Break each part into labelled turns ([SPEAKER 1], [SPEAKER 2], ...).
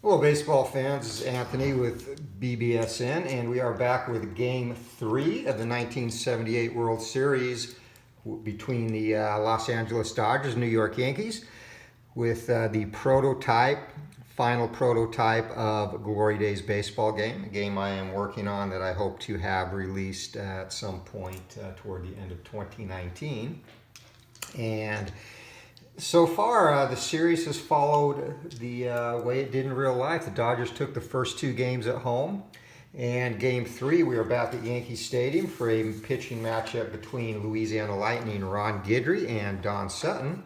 [SPEAKER 1] Hello baseball fans, this is Anthony with BBSN, and we are back with Game 3 of the 1978 World Series between the Los Angeles Dodgers and New York Yankees with the final prototype of Glory Days baseball game, a game I am working on that I hope to have released at some point toward the end of 2019. And so far, the series has followed the way it did in real life. The Dodgers took the first two games at home. And Game 3, we are back at Yankee Stadium for a pitching matchup between Louisiana Lightning Ron Guidry and Don Sutton,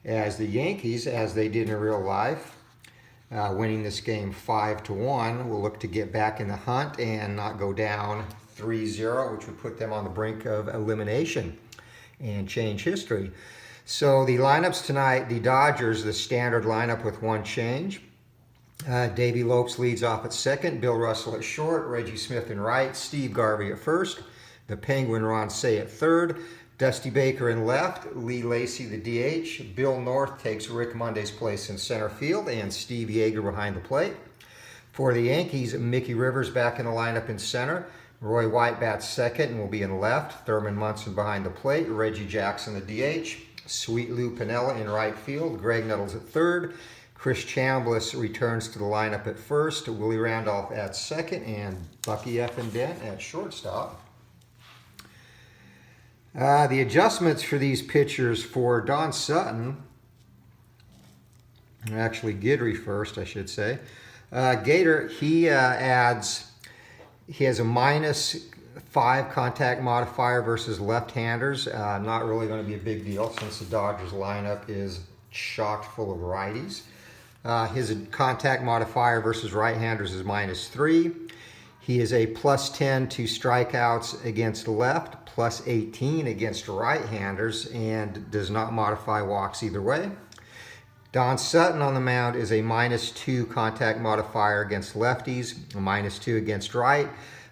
[SPEAKER 1] as the Yankees, as they did in real life, winning this game 5-1, will look to get back in the hunt and not go down 3-0, which would put them on the brink of elimination and change history. So the lineups tonight, the Dodgers, the standard lineup with one change. Davey Lopes leads off at second, Bill Russell at short, Reggie Smith in right, Steve Garvey at first, the Penguin Ron Cey at third, Dusty Baker in left, Lee Lacy the DH, Bill North takes Rick Monday's place in center field, and Steve Yeager behind the plate. For the Yankees, Mickey Rivers back in the lineup in center, Roy White bats second and will be in left, Thurman Munson behind the plate, Reggie Jackson the DH, Sweet Lou Piniella in right field, Greg Nettles at third, Chris Chambliss returns to the lineup at first, Willie Randolph at second, and Bucky F. and Dent at shortstop. The adjustments for these pitchers for Don Sutton, actually Guidry first, I should say. Gator, he has a -5 contact modifier versus left-handers. Not really going to be a big deal since the Dodgers lineup is chock full of righties. His contact modifier versus right-handers is -3. He is a +10 to strikeouts against left, +18 against right-handers, and does not modify walks either way. Don Sutton on the mound is a -2 contact modifier against lefties, a -2 against right,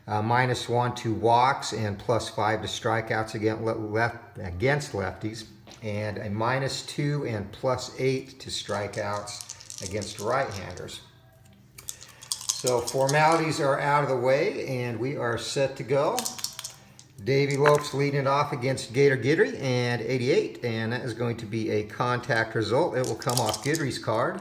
[SPEAKER 1] -1 to walks, and +5 to strikeouts against lefties, and a -2 and +8 to strikeouts against right-handers. So formalities are out of the way, and we are set to go. Davey Lopes leading it off against Gator Guidry, and 88, and that is going to be a contact result. It will come off Guidry's card.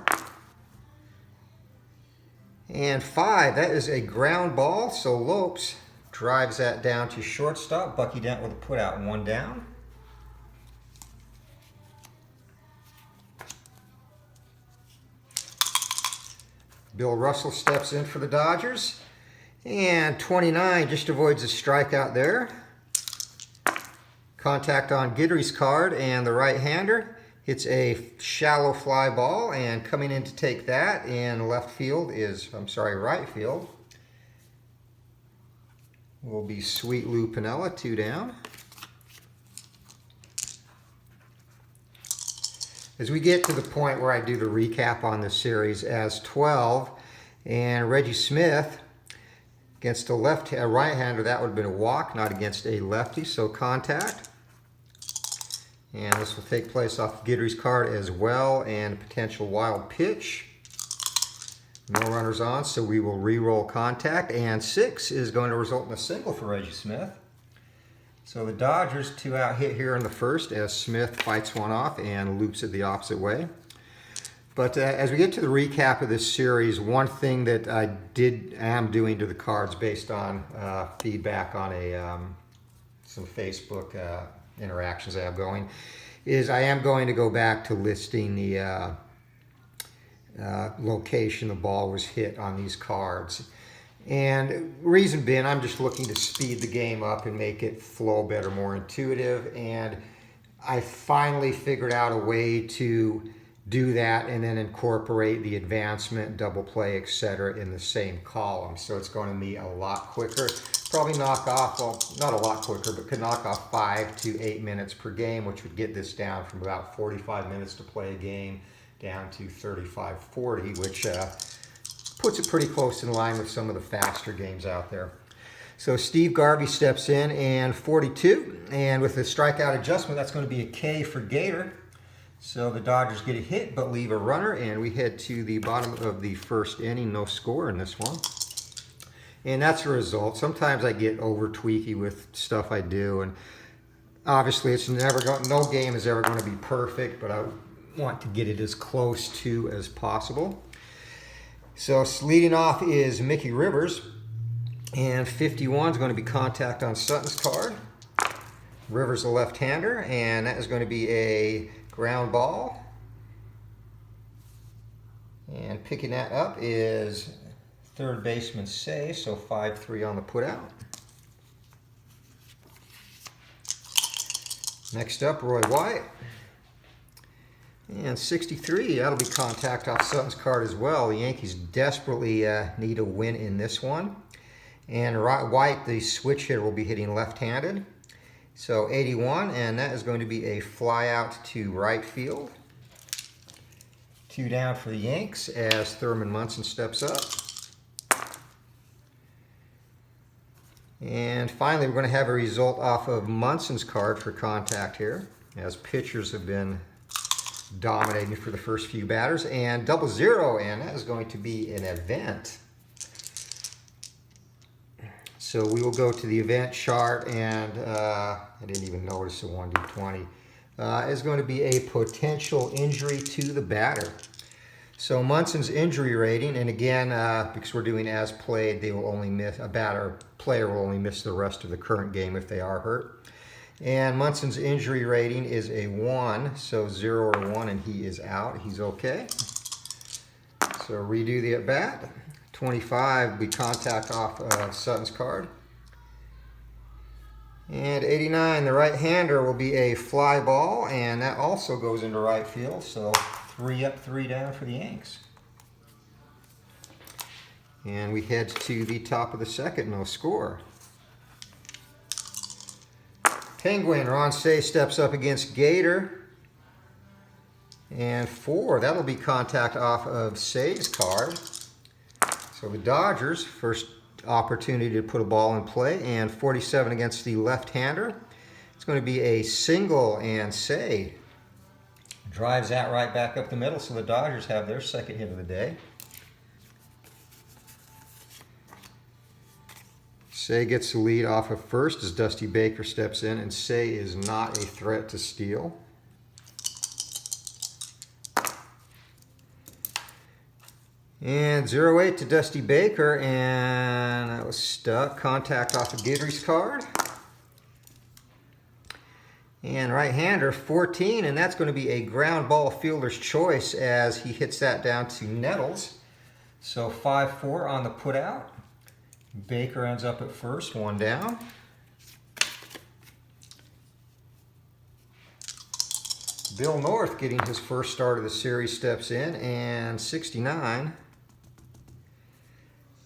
[SPEAKER 1] And 5, that is a ground ball, so Lopes drives that down to shortstop. Bucky Dent with a put out, 1 down. Bill Russell steps in for the Dodgers. And 29 just avoids a strikeout there. Contact on Guidry's card, and the right-hander hits a shallow fly ball, and coming in to take that in right field will be Sweet Lou Piniella, 2 down. As we get to the point where I do the recap on this series as 12, and Reggie Smith against a right-hander, that would have been a walk, not against a lefty, so contact. And this will take place off Guidry's card as well, and a potential wild pitch. No runners on, so we will re-roll contact, and 6 is going to result in a single for Reggie Smith. So the Dodgers 2-out hit here in the first as Smith fights one off and loops it the opposite way. But as we get to the recap of this series, one thing that I am doing to the cards based on feedback on some Facebook interactions I have going, is I am going to go back to listing the location the ball was hit on these cards. And reason being, I'm just looking to speed the game up and make it flow better, more intuitive. And I finally figured out a way to do that and then incorporate the advancement, double play, etc. in the same column. So it's going to be a lot quicker. Probably knock off, well, not a lot quicker, but could knock off 5 to 8 minutes per game, which would get this down from about 45 minutes to play a game down to 35, 40, which puts it pretty close in line with some of the faster games out there. So Steve Garvey steps in, and 42, and with the strikeout adjustment, that's going to be a K for Gator. So the Dodgers get a hit but leave a runner, and we head to the bottom of the first inning. No score in this one. And that's the result. Sometimes I get over tweaky with stuff I do, and obviously it's never going, no game is ever going to be perfect, but I want to get it as close to as possible. So leading off is Mickey Rivers, and 51 is going to be contact on Sutton's card. Rivers a left-hander, and that is going to be a ground ball. And picking that up is third baseman Say, so 5-3 on the putout. Next up, Roy White. And 63, that'll be contact off Sutton's card as well. The Yankees desperately need a win in this one. And White, the switch hitter, will be hitting left-handed. So 81, and that is going to be a fly out to right field. 2 down for the Yanks as Thurman Munson steps up. And finally, we're going to have a result off of Munson's card for contact here, as pitchers have been dominating for the first few batters. And 00, and that is going to be an event. So we will go to the event chart, and I didn't even notice the 1d20. Is going to be a potential injury to the batter. So Munson's injury rating, and again, because we're doing as played, they will only miss, player will only miss the rest of the current game if they are hurt. And Munson's injury rating is a 1, so 0 or 1, and he is out. He's okay. So redo the at-bat. 25, we contact off Sutton's card. And 89, the right-hander will be a fly ball, and that also goes into right field. So 3 up, 3 down for the Yanks. And we head to the top of the second, no score. Penguin, Ron Say steps up against Gator. And 4, that'll be contact off of Say's card. So the Dodgers, first opportunity to put a ball in play, and 47 against the left-hander. It's going to be a single, and Say drives that right back up the middle, so the Dodgers have their second hit of the day. Say gets the lead off of first as Dusty Baker steps in, and Say is not a threat to steal. And 0-8 to Dusty Baker, and that was stuck. Contact off of Guidry's card. And right-hander, 14, and that's going to be a ground ball fielder's choice as he hits that down to Nettles. So 5-4 on the putout. Baker ends up at first, 1 down. Bill North, getting his first start of the series, steps in, and 69.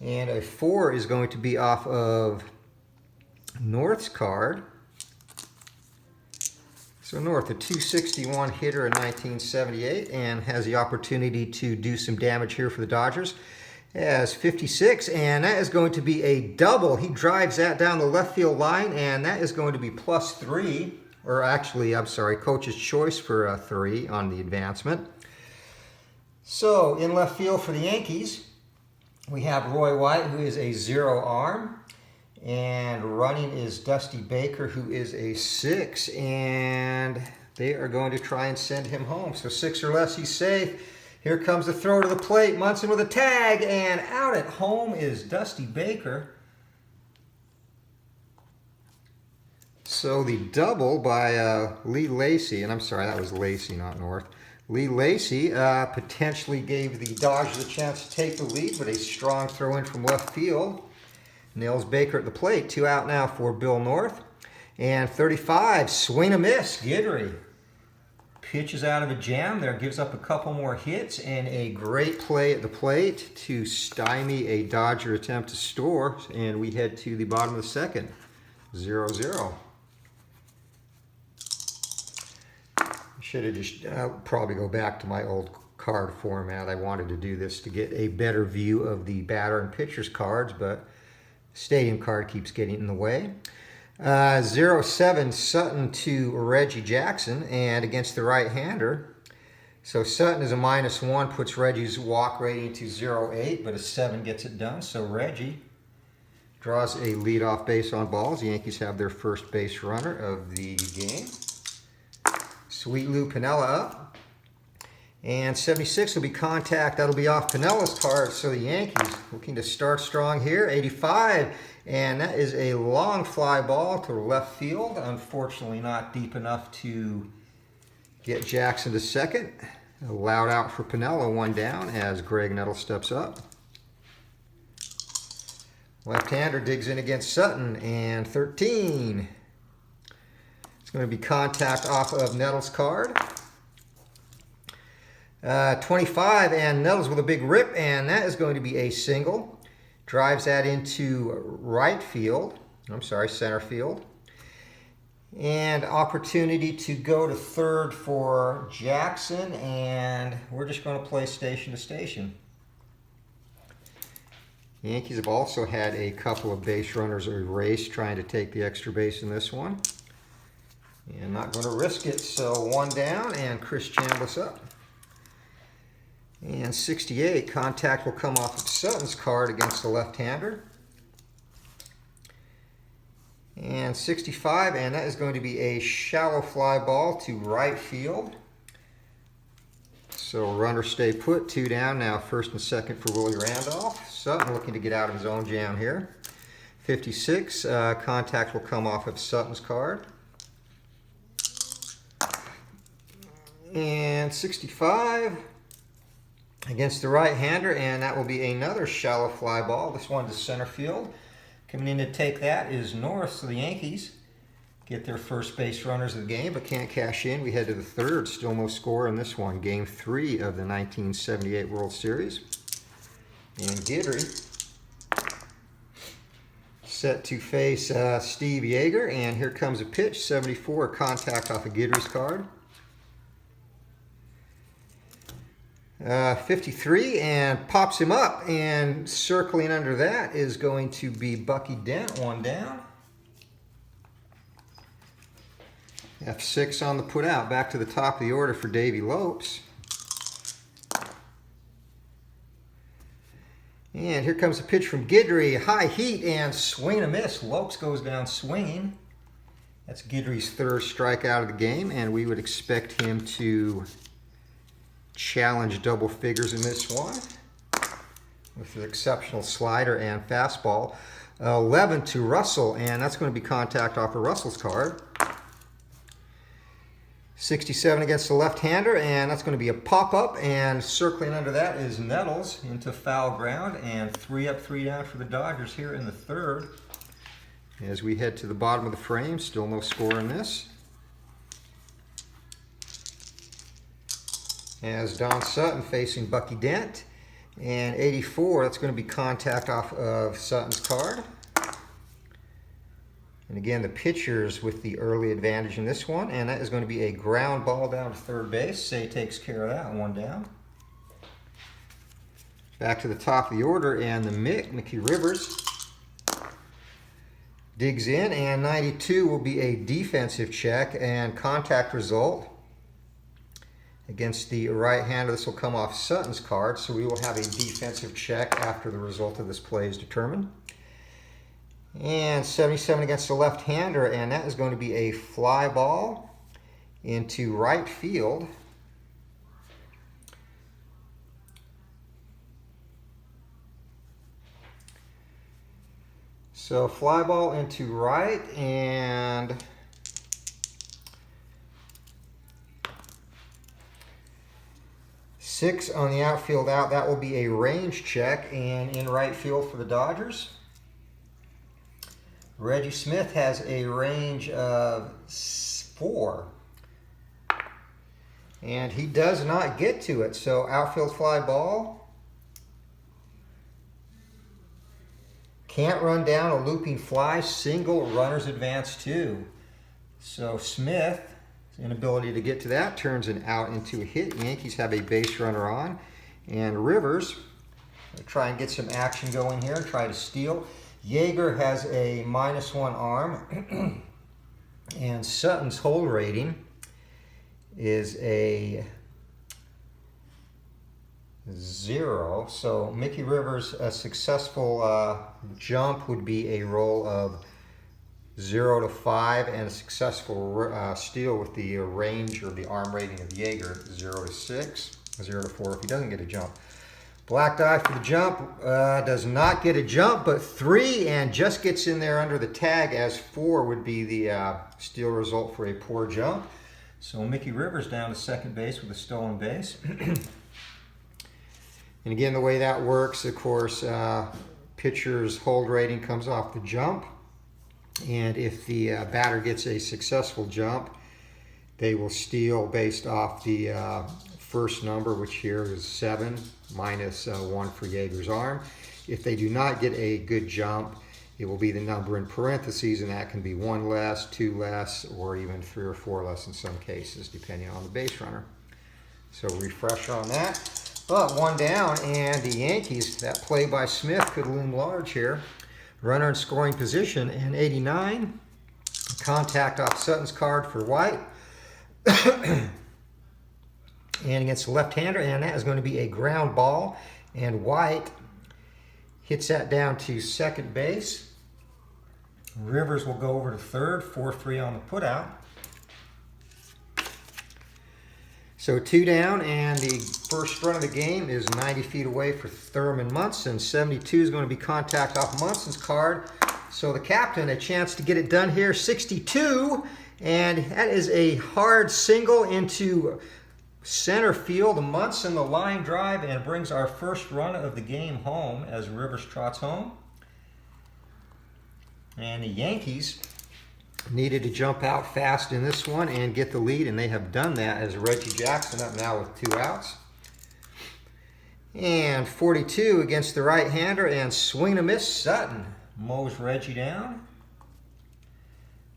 [SPEAKER 1] And a 4 is going to be off of North's card. So North, a 261 hitter in 1978, and has the opportunity to do some damage here for the Dodgers. As 56, and that is going to be a double. He drives that down the left field line, and that is going to be +3. Or actually, I'm sorry, coach's choice for a 3 on the advancement. So in left field for the Yankees, we have Roy White, who is a 0 arm. And running is Dusty Baker, who is a 6. And they are going to try and send him home. So 6 or less, he's safe. Here comes the throw to the plate. Munson with a tag. And out at home is Dusty Baker. So the double by Lee Lacy, and I'm sorry, that was Lacy, not North. Lee Lacy potentially gave the Dodgers a chance to take the lead, but a strong throw in from left field nails Baker at the plate. 2 out now for Bill North. And 35, swing a miss, Guidry. Pitches out of a jam there, gives up a couple more hits, and a great play at the plate to stymie a Dodger attempt to score. And we head to the bottom of the second, 0-0. Should have just probably go back to my old card format. I wanted to do this to get a better view of the batter and pitcher's cards, but stadium card keeps getting in the way. 0-7 Sutton to Reggie Jackson, and against the right-hander, So Sutton is a -1, puts Reggie's walk rating to 0.8, but a 7 gets it done. So Reggie draws a leadoff base on balls. The Yankees have their first base runner of the game. Sweet Lou Piniella up. And 76 will be contact. That'll be off Pinella's card. So the Yankees looking to start strong here. 85. And that is a long fly ball to left field. Unfortunately not deep enough to get Jackson to second. A loud out for Piniella, 1 down as Greg Nettle steps up. Left-hander digs in against Sutton, and 13. It's going to be contact off of Nettle's card. 25, and Nettles with a big rip, and that is going to be a single. Drives that into center field. And opportunity to go to third for Jackson, and we're just going to play station to station. The Yankees have also had a couple of base runners erased, trying to take the extra base in this one. And not going to risk it, so 1 down, and Chris Chambliss up. And 68, contact will come off of Sutton's card against the left-hander. And 65, and that is going to be a shallow fly ball to right field. So runner stay put, 2 down, now first and second for Willie Randolph. Sutton looking to get out of his own jam here. 56, contact will come off of Sutton's card. And 65 against the right-hander, and that will be another shallow fly ball. This one to center field. Coming in to take that is North, so the Yankees get their first base runners of the game, but can't cash in. We head to the third, still no score in this one. Game 3 of the 1978 World Series. And Guidry set to face Steve Yeager, and here comes a pitch, 74, contact off of Guidry's card. 53, and pops him up, and circling under that is going to be Bucky Dent, 1 down. F6 on the put out. Back to the top of the order for Davey Lopes. And here comes a pitch from Guidry. High heat and swing and a miss. Lopes goes down swinging. That's Guidry's 3rd strikeout of the game, and we would expect him to challenge double figures in this one with an exceptional slider and fastball. 11 to Russell, and that's going to be contact off of Russell's card. 67 against the left-hander, and that's going to be a pop-up, and circling under that is Nettles into foul ground, and 3 up, 3 down for the Dodgers here in the third. As we head to the bottom of the frame, still no score in this. As Don Sutton facing Bucky Dent, and 84, that's going to be contact off of Sutton's card. And again, the pitchers with the early advantage in this one, and that is going to be a ground ball down to third base. Say takes care of that, 1 down. Back to the top of the order, and the Mickey Rivers digs in, and 92 will be a defensive check, and contact result against the right-hander. This will come off Sutton's card, so we will have a defensive check after the result of this play is determined. And 77 against the left-hander, and that is going to be a fly ball into right field. So fly ball into right, and six on the outfield out. That will be a range check, and in right field for the Dodgers, Reggie Smith has a range of 4. And he does not get to it. So outfield fly ball. Can't run down a looping fly. Single, runners advance 2. So Smith's inability to get to that turns an out into a hit. Yankees have a base runner on. And Rivers will try and get some action going here and try to steal. Yeager has a -1 arm, and Sutton's hold rating is a 0. So Mickey Rivers, a successful jump would be a roll of 0 to 5, and a successful steal with the range or the arm rating of Jaeger, 0 to 6, 0 to 4 if he doesn't get a jump. Black die for the jump, does not get a jump, but 3, and just gets in there under the tag, as 4 would be the steal result for a poor jump. So Mickey Rivers down to second base with a stolen base. And again, the way that works, of course, pitcher's hold rating comes off the jump. And if the batter gets a successful jump, they will steal based off the first number, which here is 7, minus 1 for Jaeger's arm. If they do not get a good jump, it will be the number in parentheses, and that can be 1 less, 2 less, or even 3 or 4 less in some cases, depending on the base runner. So refresh on that. But 1 down, and the Yankees, that play by Smith could loom large here. Runner in scoring position, and 89. Contact off Sutton's card for White. And against the left-hander, and that is going to be a ground ball. And White hits that down to second base. Rivers will go over to third, 4-3 on the putout. So 2 down, and the first run of the game is 90 feet away for Thurman Munson. 72 is going to be contact off Munson's card. So the captain, a chance to get it done here, 62. And that is a hard single into center field. Munson, the line drive, and brings our first run of the game home as Rivers trots home. And the Yankees needed to jump out fast in this one and get the lead, and they have done that as Reggie Jackson up now with 2 outs. And 42 against the right-hander, and swing and a miss. Sutton mows Reggie down.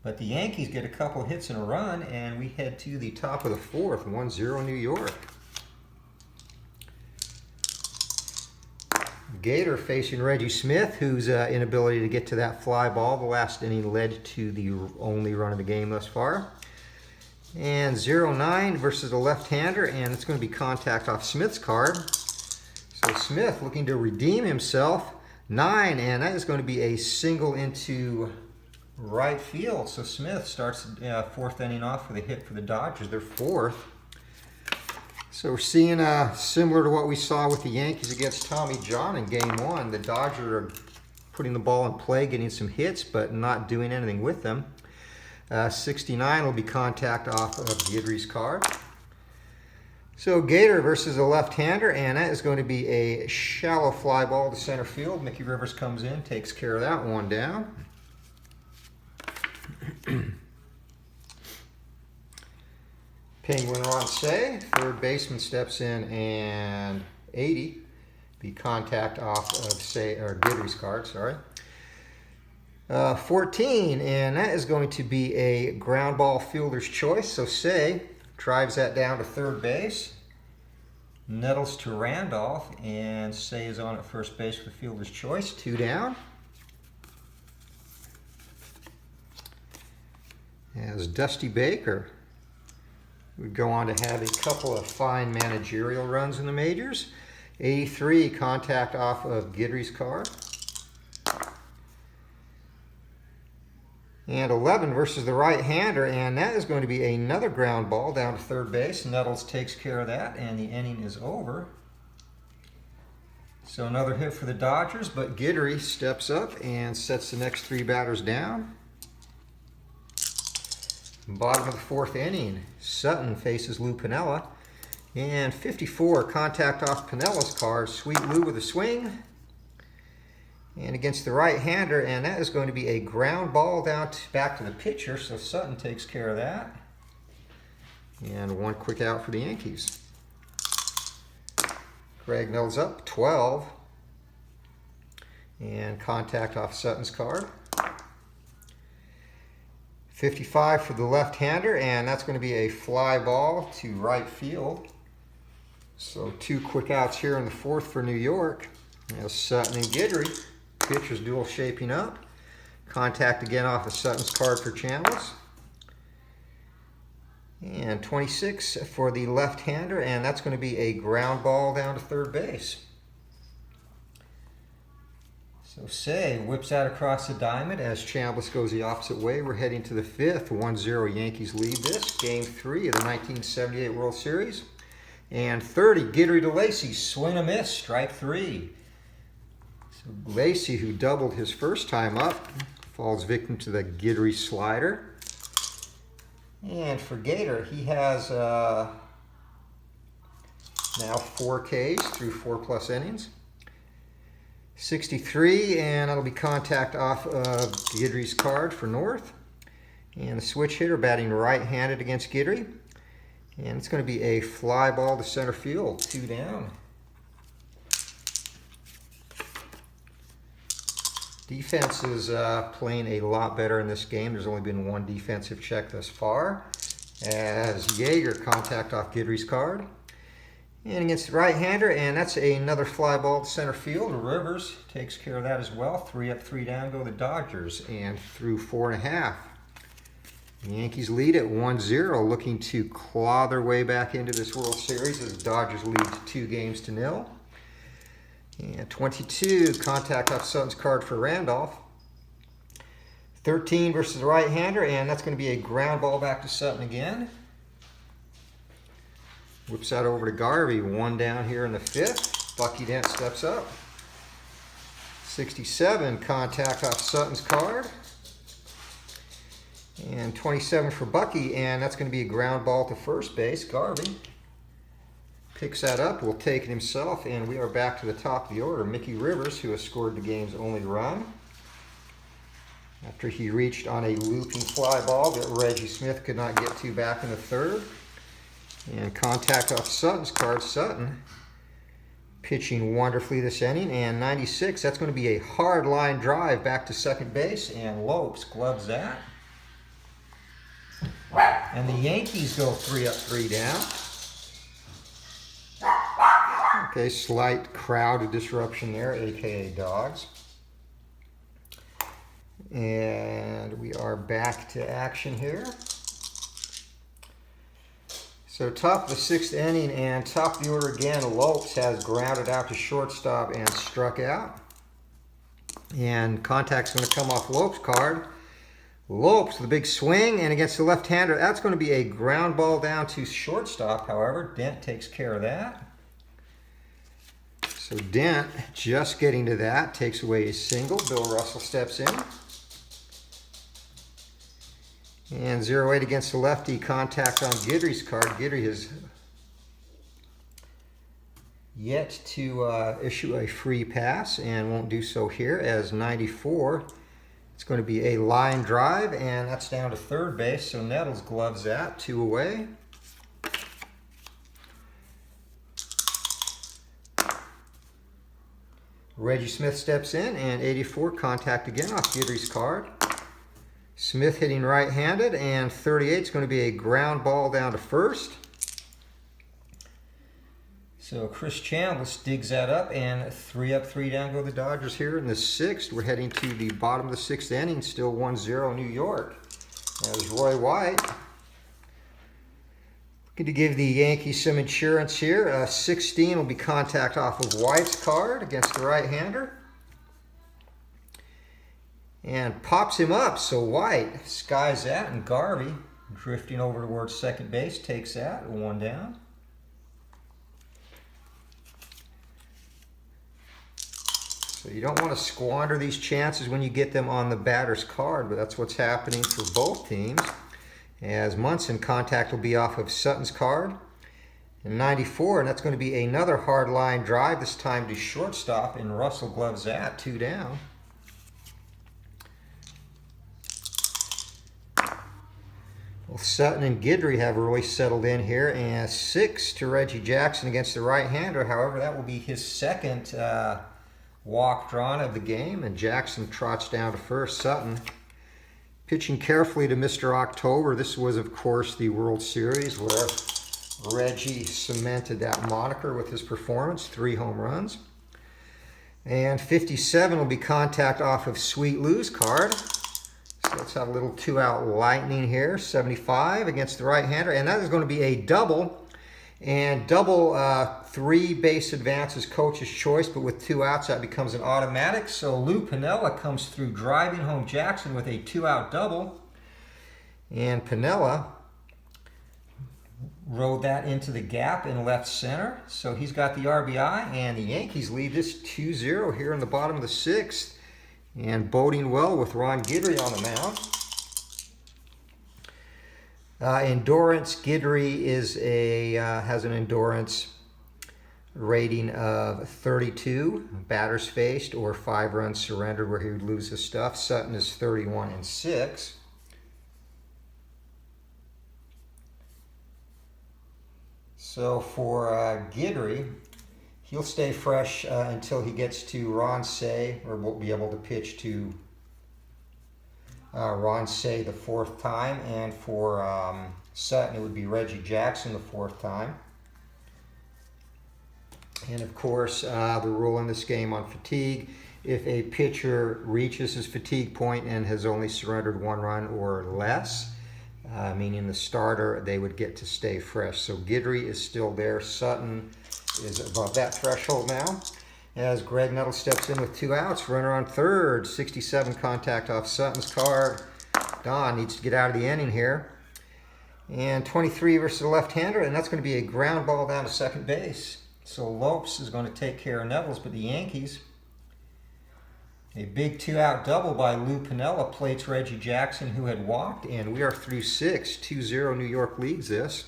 [SPEAKER 1] But the Yankees get a couple hits in a run, and we head to the top of the 4th, 1-0 New York. Gator facing Reggie Smith, whose inability to get to that fly ball the last inning led to the only run of the game thus far. And 0-9 versus a left-hander, and it's going to be contact off Smith's card. So Smith looking to redeem himself. 9, and that is going to be a single into right field. So Smith starts 4th inning off with a hit for the Dodgers, their 4th. So we're seeing similar to what we saw with the Yankees against Tommy John in Game 1. The Dodgers are putting the ball in play, getting some hits, but not doing anything with them. 69 will be contact off of Guidry's card. So Gator versus a left-hander, and that is going to be a shallow fly ball to center field. Mickey Rivers comes in, takes care of that. 1 down. Penguin Ron Guidry, third baseman, steps in, and 80. Be contact off of Guidry's card, sorry. 14, and that is going to be a ground ball fielder's choice. So Say drives that down to third base, nettles to Randolph, and Say is on at first base with a fielder's choice. 2 down. As Dusty Baker would go on to have a couple of fine managerial runs in the majors. 83, contact off of Guidry's card. And 11 versus the right-hander, and that is going to be another ground ball down to third base. Nettles takes care of that, and the inning is over. So another hit for the Dodgers, but Guidry steps up and sets the next 3 batters down. Bottom of the 4th inning, Sutton faces Lou Piniella. And 54, contact off Pinella's card. Sweet Lou with a swing. And against the right-hander, and that is going to be a ground ball down back to the pitcher, so Sutton takes care of that. And 1 quick out for the Yankees. Craig Mills up, 12. And contact off Sutton's card. 55 for the left-hander, and that's going to be a fly ball to right field. So 2 quick outs here in the 4th for New York. As Sutton and Guidry, pitchers duel shaping up. Contact again off of Sutton's card for Chambliss. And 26 for the left-hander, and that's going to be a ground ball down to third base. So Say whips out across the diamond as Chambliss goes the opposite way. We're heading to the fifth. 1-0 Yankees lead this. Game 3 of the 1978 World Series. And 30, Guidry to Lacy. Swing and miss, strike 3. So Lacy, who doubled his first time up, falls victim to the Guidry slider. And for Gator, he has now 4 Ks through 4+ innings. 63, and that'll be contact off of Guidry's card for North. And the switch hitter batting right-handed against Guidry. And it's going to be a fly ball to center field, 2 down. Defense is playing a lot better in this game. There's only been 1 defensive check thus far, as Yeager contact off Guidry's card. And against the right-hander, and that's another fly ball to center field. Rivers takes care of that as well. 3 up, 3 down go the Dodgers, and through 4.5. The Yankees lead at 1-0, looking to claw their way back into this World Series as the Dodgers lead 2-0. And 22, contact off Sutton's card for Randolph. 13 versus the right-hander, and that's going to be a ground ball back to Sutton again. Whips that over to Garvey. 1 down here in the 5th. Bucky Dent steps up. 67, contact off Sutton's card. And 27 for Bucky, and that's going to be a ground ball to first base. Garvey picks that up, will take it himself, and we are back to the top of the order. Mickey Rivers, who has scored the game's only run, after he reached on a looping fly ball that Reggie Smith could not get to back in the 3rd. And contact off Sutton's card. Sutton pitching wonderfully this inning. And 96, that's going to be a hard line drive back to second base. And Lopes gloves that. And the Yankees go 3 up, 3 down. Okay, slight crowd disruption there, aka dogs. And we are back to action here. So top of the 6th inning and top of the order again, Lopes has grounded out to shortstop and struck out. And contact's going to come off Lopes' card. Lopes with a big swing, and against the left-hander, that's going to be a ground ball down to shortstop. However, Dent takes care of that. So Dent, just getting to that, takes away a single. Bill Russell steps in. And 0-8 against the lefty, contact on Guidry's card. Guidry has yet to issue a free pass and won't do so here, as 94. It's going to be a line drive, and that's down to third base, so Nettles gloves that, 2 away. Reggie Smith steps in, and 84, contact again off Guidry's card. Smith hitting right-handed, and 38 is going to be a ground ball down to first. So Chris Chambliss digs that up, and 3 up, 3 down go the Dodgers here in the 6th. We're heading to the bottom of the 6th inning, still 1-0 New York. There's Roy White. Looking to give the Yankees some insurance here. 16 will be contact off of White's card against the right-hander. And pops him up, so White skies that, and Garvey, drifting over towards second base, takes that, 1 down. So you don't want to squander these chances when you get them on the batter's card, but that's what's happening for both teams. As Munson, contact will be off of Sutton's card. And 94, and that's going to be another hard line drive, this time to shortstop, and Russell gloves that, 2 down. Well, Sutton and Guidry have really settled in here, and 6 to Reggie Jackson against the right-hander. However, that will be his 2nd walk drawn of the game, and Jackson trots down to first. Sutton pitching carefully to Mr. October. This was, of course, the World Series where Reggie cemented that moniker with his performance, 3 home runs. And 57 will be contact off of Sweet Lou's card. So let's have a little 2-out lightning here. 75 against the right-hander, and that is going to be a double. And double 3 base advances, coach's choice, but with 2 outs, that becomes an automatic. So Lou Piniella comes through driving home Jackson with a 2-out double. And Piniella rode that into the gap in left center. So he's got the RBI, and the Yankees lead this 2-0 here in the bottom of the 6th. And boding well with Ron Guidry on the mound. Endurance, Guidry is has an endurance rating of 32 batters faced or 5 runs surrendered where he would lose his stuff. Sutton is 31-6. So for Guidry, he'll stay fresh until he gets to Ron Say, or won't be able to pitch to Ron Say the 4th time, and for Sutton it would be Reggie Jackson the 4th time. And of course, the rule in this game on fatigue: if a pitcher reaches his fatigue point and has only surrendered 1 run or less, meaning the starter, they would get to stay fresh. So Guidry is still there. Sutton is above that threshold now. As Greg Nuttall steps in with 2 outs, runner on third, 67 contact off Sutton's card. Don needs to get out of the inning here. And 23 versus the left-hander, and that's going to be a ground ball down to second base. So Lopes is going to take care of Nettles, but the Yankees, a big 2-out double by Lou Piniella plates Reggie Jackson, who had walked, and we are through 6. 2-0 New York leads this.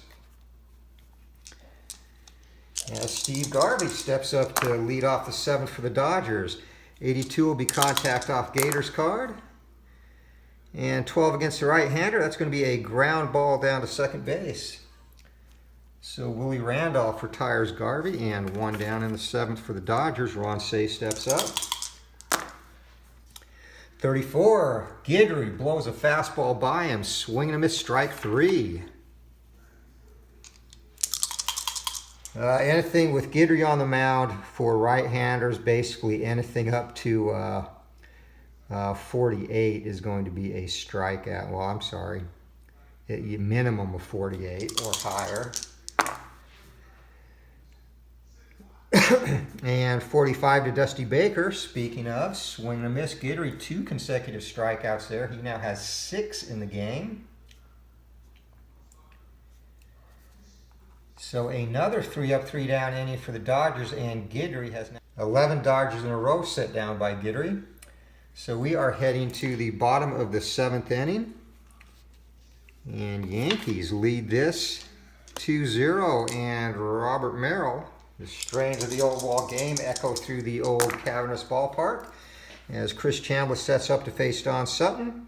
[SPEAKER 1] As Steve Garvey steps up to lead off the 7th for the Dodgers. 82 will be contact off Gator's card. And 12 against the right-hander. That's going to be a ground ball down to second base. So Willie Randolph retires Garvey, and 1 down in the 7th for the Dodgers. Ron Say steps up. 34, Guidry blows a fastball by him. Swing and a miss, strike 3. Anything with Guidry on the mound for right-handers, basically anything up to 48 is going to be a strikeout. Well, I'm sorry, a minimum of 48 or higher. And 45 to Dusty Baker. Speaking of swing and a miss, Guidry 2 consecutive strikeouts there. He now has 6 in the game. So another 3-up, 3-down inning for the Dodgers, and Guidry has now 11 Dodgers in a row set down by Guidry. So we are heading to the bottom of the 7th inning, and Yankees lead this 2-0, and Robert Merrill, the strains of the old ball game echo through the old cavernous ballpark as Chris Chambliss sets up to face Don Sutton.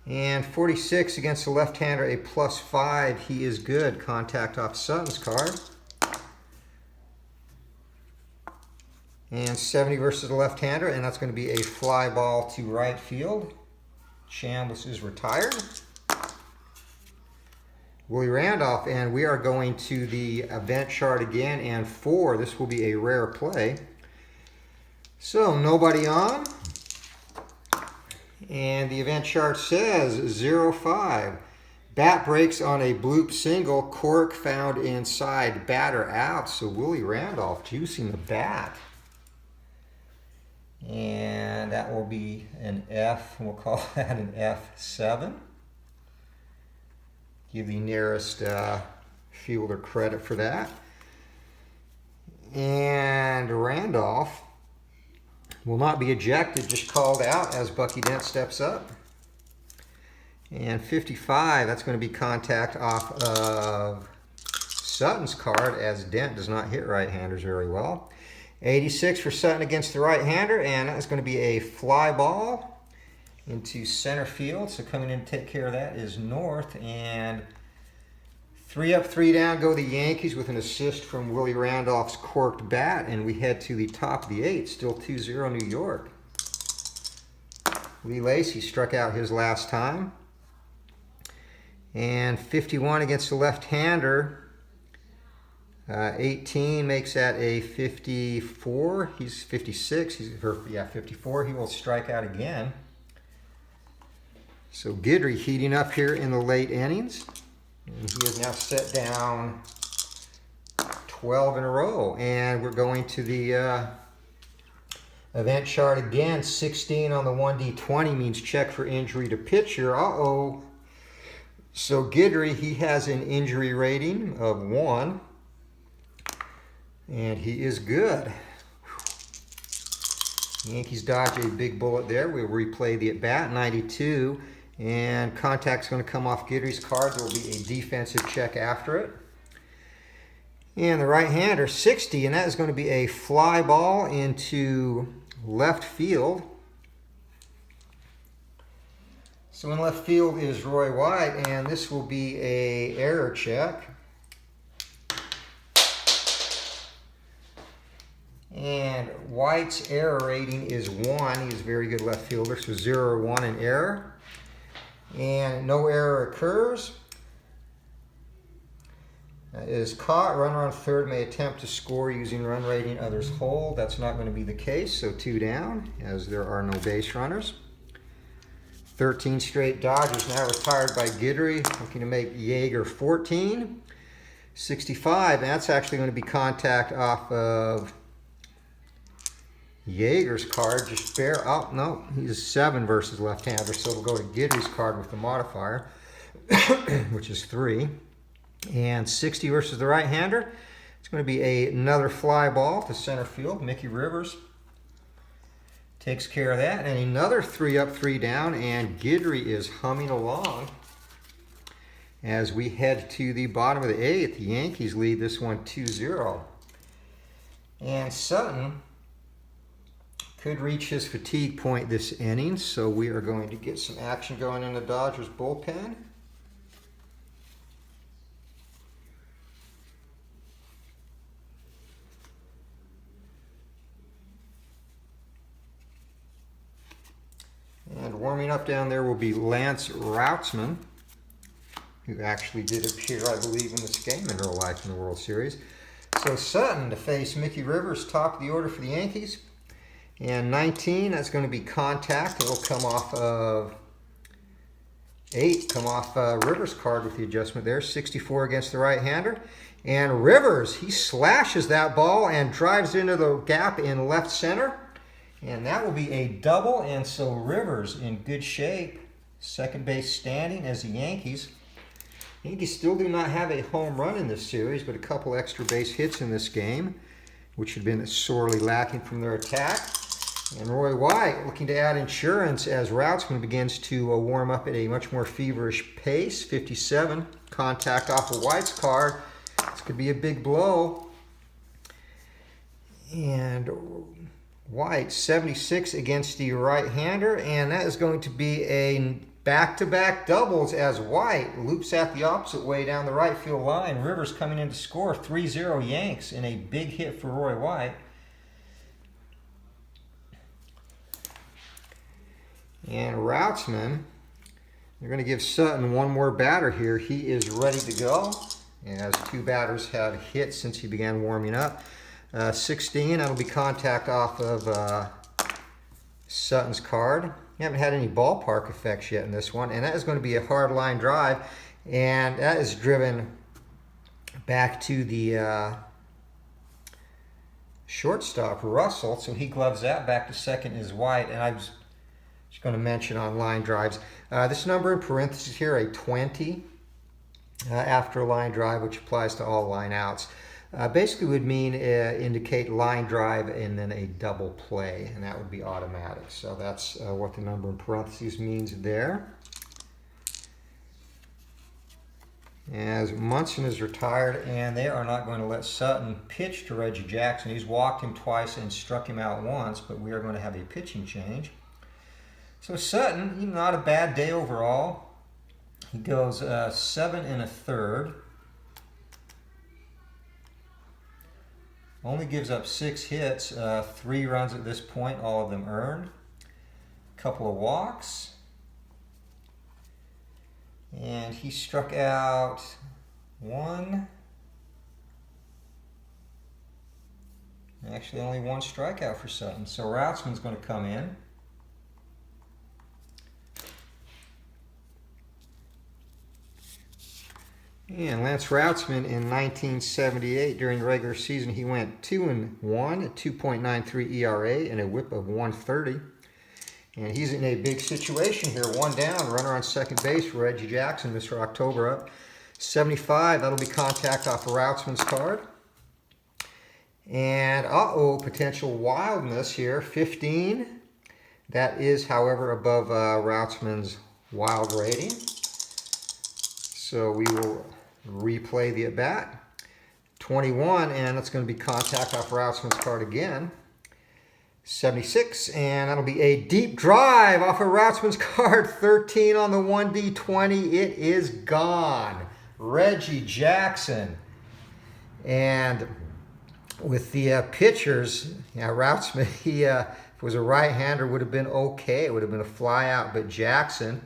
[SPEAKER 1] And 46 against the left-hander, a +5. He is good. Contact off Sutton's card. And 70 versus the left-hander, and that's going to be a fly ball to right field. Chambliss is retired. Willie Randolph, and we are going to the event chart again, and 4. This will be a rare play. So nobody on. And the event chart says 0-5. Bat breaks on a bloop single. Cork found inside. Batter out. So Willie Randolph juicing the bat. And that will be an F. We'll call that an F7. Give the nearest fielder credit for that. And Randolph will not be ejected, just called out as Bucky Dent steps up. And 55, that's going to be contact off of Sutton's card, as Dent does not hit right-handers very well. 86 for Sutton against the right-hander, and that's going to be a fly ball into center field. So coming in to take care of that is North, and 3-up, 3-down go the Yankees with an assist from Willie Randolph's corked bat, and we head to the top of the 8th, still 2-0 New York. Lee Lacy struck out his last time. And 51 against the left-hander. 18 makes that a 54. He's 56. 54. He will strike out again. So Guidry heating up here in the late innings. And he has now set down 12 in a row. And we're going to the event chart again. 16 on the 1D20 means check for injury to pitcher. Uh-oh. So Guidry, he has an injury rating of 1. And he is good. Yankees dodge a big bullet there. We'll replay the at-bat, 92. And contact's going to come off Guidry's card. There will be a defensive check after it. And the right-hander, 60, and that is going to be a fly ball into left field. So in left field is Roy White, and this will be an error check. And White's error rating is 1. He's a very good left fielder, so 0 or 1 in error. And no error occurs. Is caught. Runner on third may attempt to score using run rating. Others hold. That's not going to be the case, so 2 down, as there are no base runners. 13 straight dodgers now retired by Guidry, looking to make Yeager 14. 65, and that's actually going to be contact off of Yeager's card, just bare, oh no, he's 7 versus left-hander, so we'll go to Guidry's card with the modifier, which is 3. And 60 versus the right-hander, it's going to be another fly ball to center field. Mickey Rivers takes care of that, and another 3 up, 3 down, and Guidry is humming along as we head to the bottom of the 8th. The Yankees lead this one 2-0. And Sutton could reach his fatigue point this inning, so we are going to get some action going in the Dodgers bullpen. And warming up down there will be Lance Routzman, who actually did appear, I believe, in this game in real life in the World Series. So Sutton to face Mickey Rivers, top of the order for the Yankees. And 19, that's going to be contact. It'll come off of 8, come off Rivers' card with the adjustment there. 64 against the right-hander. And Rivers, he slashes that ball and drives into the gap in left center. And that will be a double, and so Rivers in good shape. Second base standing as the Yankees still do not have a home run in this series, but a couple extra base hits in this game, which had been sorely lacking from their attack. And Roy White looking to add insurance as Routzman begins to warm up at a much more feverish pace. 57, contact off of White's card. This could be a big blow. And White, 76 against the right-hander, and that is going to be a back-to-back doubles as White loops at the opposite way down the right field line. Rivers coming in to score. 3-0 Yanks in a big hit for Roy White. And Routzman, they're going to give Sutton one more batter here. He is ready to go, as 2 batters have hit since he began warming up. 16, that'll be contact off of Sutton's card. You haven't had any ballpark effects yet in this one, and that is going to be a hard line drive, and that is driven back to the shortstop, Russell, so he gloves that. Back to second is White, and I was just going to mention on line drives, this number in parentheses here, a 20 after a line drive, which applies to all line outs. Basically would mean indicate line drive and then a double play, and that would be automatic. So that's what the number in parentheses means there. As Munson is retired, and they are not going to let Sutton pitch to Reggie Jackson. He's walked him twice and struck him out once, but we are going to have a pitching change. So Sutton, not a bad day overall. He goes 7 1/3. Only gives up 6 hits, 3 runs at this point, all of them earned. A couple of walks. And he struck out 1. Actually, only 1 strikeout for Sutton. So Routzman's going to come in. And Lance Routzman in 1978, during the regular season, he went 2-1, a 2.93 ERA, and a whip of 130. And he's in a big situation here. One down, runner on second base for Reggie Jackson, Mr. October up. 75, that'll be contact off of Routzman's card. And, potential wildness here, 15. That is, however, above Routzman's wild rating. So we will replay the at-bat. 21, and that's going to be contact off Routzman's card again. 76, and that'll be a deep drive off of Routzman's card. 13 on the 1D20. It is gone. Reggie Jackson. And with the pitchers, Routzman, he, if it was a right-hander, would have been okay. It would have been a fly out, but Jackson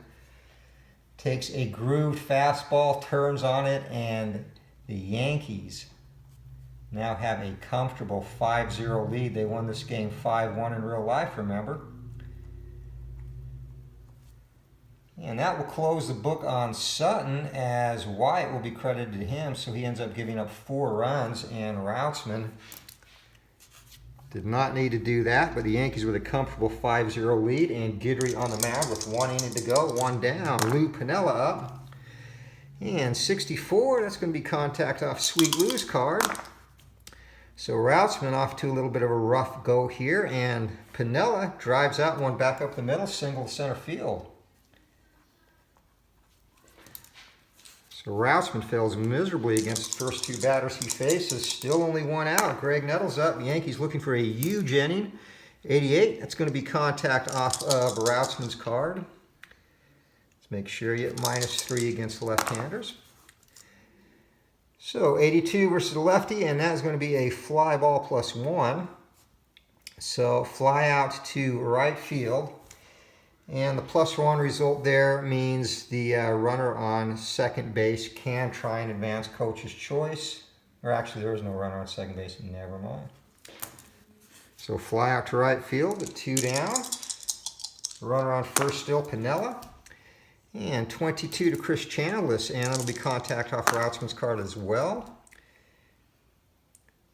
[SPEAKER 1] takes a grooved fastball, turns on it, and the Yankees now have a comfortable 5-0 lead. They won this game 5-1 in real life, remember? And that will close the book on Sutton, as White will be credited to him, so he ends up giving up 4 runs, and Routzman did not need to do that, but the Yankees with a comfortable 5-0 lead, and Guidry on the mound with 1 inning to go, 1 down. Lou Piniella up. And 64, that's going to be contact off Sweet Lou's card. So Routzman off to a little bit of a rough go here, and Piniella drives out one back up the middle, single center field. So Routzman fails miserably against the first 2 batters he faces. Still only 1 out. Greg Nettles up. Yankees looking for a huge inning. 88, that's going to be contact off of Routzman's card. Let's make sure you get -3 against the left-handers. So 82 versus the lefty, and that is going to be a fly ball +1. So fly out to right field. And the +1 result there means the runner on second base can try and advance coach's choice. Or actually, there is no runner on second base. Never mind. So fly out to right field, 2 down. Runner on first still, Piniella. And 22 to Chris Channelis, and that'll be contact off Routzman's card as well.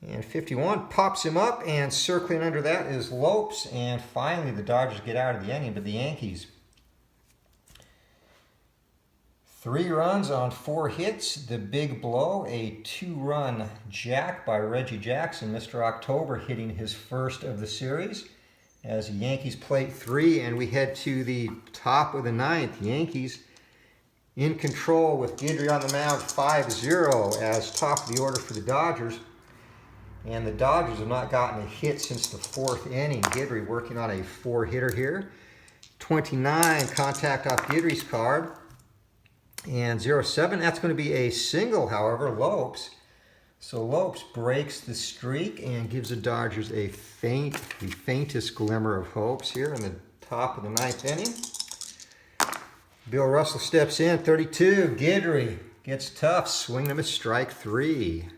[SPEAKER 1] And 51 pops him up, and circling under that is Lopes. And finally, the Dodgers get out of the inning, but the Yankees, 3 runs on 4 hits. The big blow, a 2-run jack by Reggie Jackson, Mr. October, hitting his first of the series. As the Yankees plate 3, and we head to the top of the 9th. Yankees in control with Guidry on the mound, 5-0 as top of the order for the Dodgers. And the Dodgers have not gotten a hit since the 4th inning. Guidry working on a 4-hitter here. 29, contact off Guidry's card. And 0-7, that's going to be a single, however, Lopes. So Lopes breaks the streak and gives the Dodgers the faintest glimmer of hopes here in the top of the 9th inning. Bill Russell steps in, 32. Guidry gets tough, swinging him a strike 3.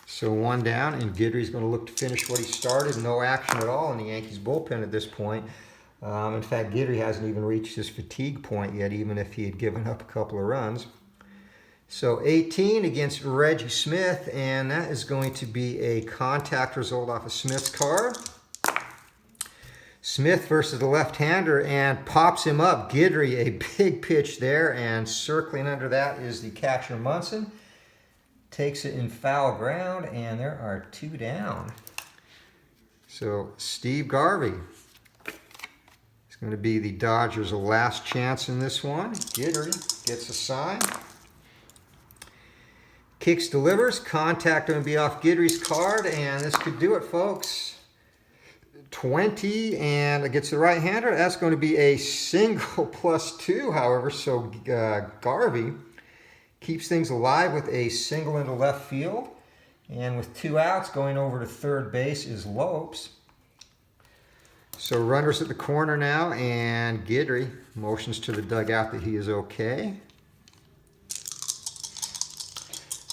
[SPEAKER 1] So 1 down, and Guidry's going to look to finish what he started. No action at all in the Yankees bullpen at this point. In fact, Guidry hasn't even reached his fatigue point yet, even if he had given up a couple of runs. So 18 against Reggie Smith, and that is going to be a contact result off of Smith's card. Smith versus the left-hander, and pops him up. Guidry, a big pitch there, and circling under that is the catcher Munson. Takes it in foul ground, and there are 2 down. So Steve Garvey is going to be the Dodgers' last chance in this one. Guidry gets a sign. Kicks, delivers. Contact going to be off Guidry's card, and this could do it, folks. 20, and it gets the right-hander. That's going to be a single +2, however, so Garvey keeps things alive with a single into left field. And with 2 outs, going over to third base is Lopes. So runners at the corner now, and Guidry motions to the dugout that he is okay.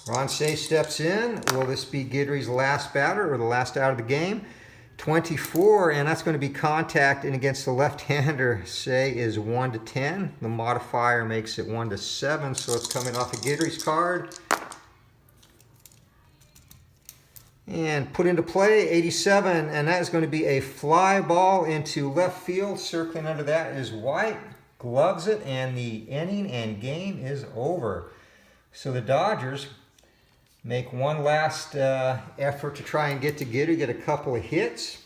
[SPEAKER 1] Ron Say steps in. Will this be Guidry's last batter or the last out of the game? 24, and that's going to be contact, and against the left-hander, say, is 1 to 10. The modifier makes it 1 to 7, so it's coming off of Guidry's card. And put into play, 87, and that is going to be a fly ball into left field. Circling under that is White, gloves it, and the inning and game is over. So the Dodgers make one last effort to try and get to Guidry, get a couple of hits,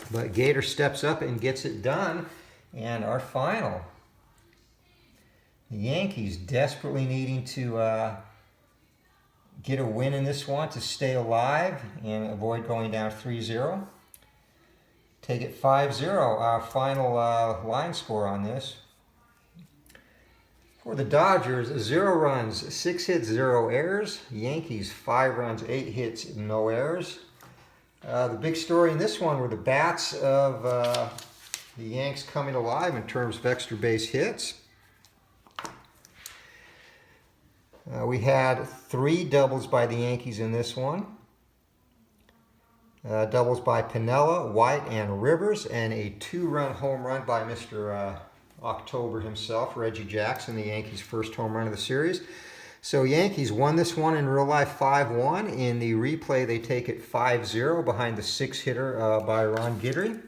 [SPEAKER 1] but Gator steps up and gets it done. And our final, the Yankees desperately needing to get a win in this one to stay alive and avoid going down 3-0. Take it 5-0, our final line score on this. For the Dodgers, 0 runs, 6 hits, 0 errors. Yankees, 5 runs, 8 hits, no errors. The big story in this one were the bats of the Yanks coming alive in terms of extra base hits. We had 3 doubles by the Yankees in this one. Doubles by Piniella, White, and Rivers, and a 2-run home run by Mr. October himself, Reggie Jackson, the Yankees' first home run of the series. So Yankees won this one in real life 5-1. In the replay, they take it 5-0 behind the 6-hitter by Ron Guidry.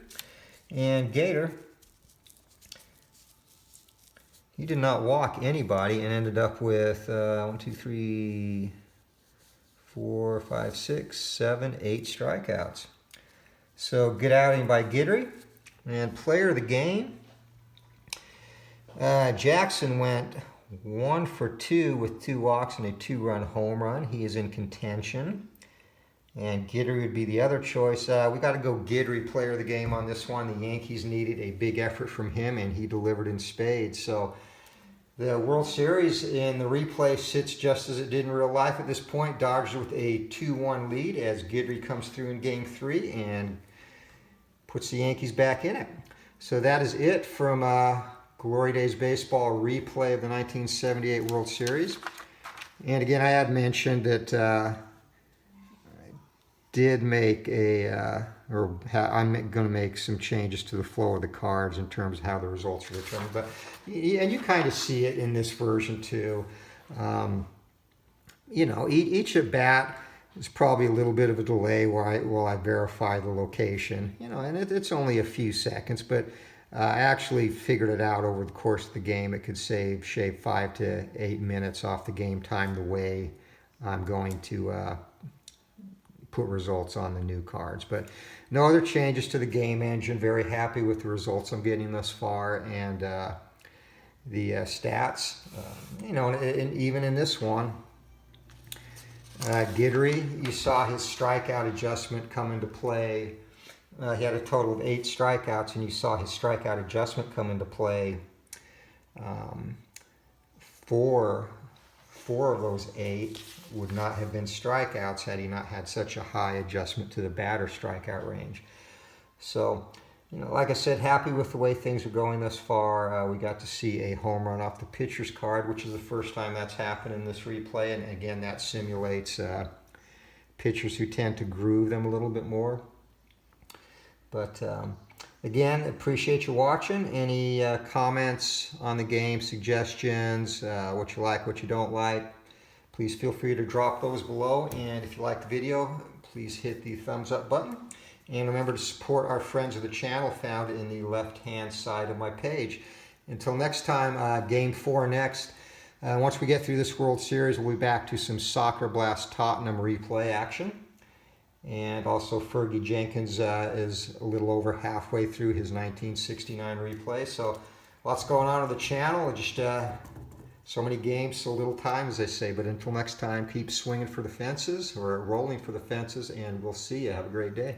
[SPEAKER 1] And Gator, he did not walk anybody and ended up with 1, 2, 3, 4, 5, 6, 7, 8 strikeouts. So good outing by Guidry. And player of the game, Jackson went 1 for 2 with 2 walks and a 2-run home run. He is in contention. And Guidry would be the other choice. We got to go Guidry, player of the game on this one. The Yankees needed a big effort from him, and he delivered in spades. So the World Series in the replay sits just as it did in real life at this point. Dodgers with a 2-1 lead as Guidry comes through in Game 3 and puts the Yankees back in it. So that is it from Glory Days Baseball replay of the 1978 World Series. And again, I had mentioned that I did make I'm going to make some changes to the flow of the cards in terms of how the results are returned. But and you kind of see it in this version too. You know, each at bat is probably a little bit of a delay while I verify the location. You know, and it's only a few seconds, but I actually figured it out over the course of the game. It could shave 5 to 8 minutes off the game time the way I'm going to put results on the new cards. But no other changes to the game engine. Very happy with the results I'm getting thus far, and the stats. You know, and even in this one, Guidry, you saw his strikeout adjustment come into play. He had a total of 8 strikeouts, and you saw his strikeout adjustment come into play. 4 of those 8 would not have been strikeouts had he not had such a high adjustment to the batter strikeout range. So, you know, like I said, happy with the way things are going thus far. We got to see a home run off the pitcher's card, which is the first time that's happened in this replay. And again, that simulates pitchers who tend to groove them a little bit more. But again, appreciate you watching. Any comments on the game, suggestions, what you like, what you don't like, please feel free to drop those below. And if you like the video, please hit the thumbs up button. And remember to support our friends of the channel found in the left-hand side of my page. Until next time, Game 4 next. Once we get through this World Series, we'll be back to some Soccer Blast Tottenham replay action. And also Fergie Jenkins is a little over halfway through his 1969 replay. So lots going on the channel. Just so many games, so little time, as they say. But until next time, keep swinging for the fences or rolling for the fences, and we'll see you. Have a great day.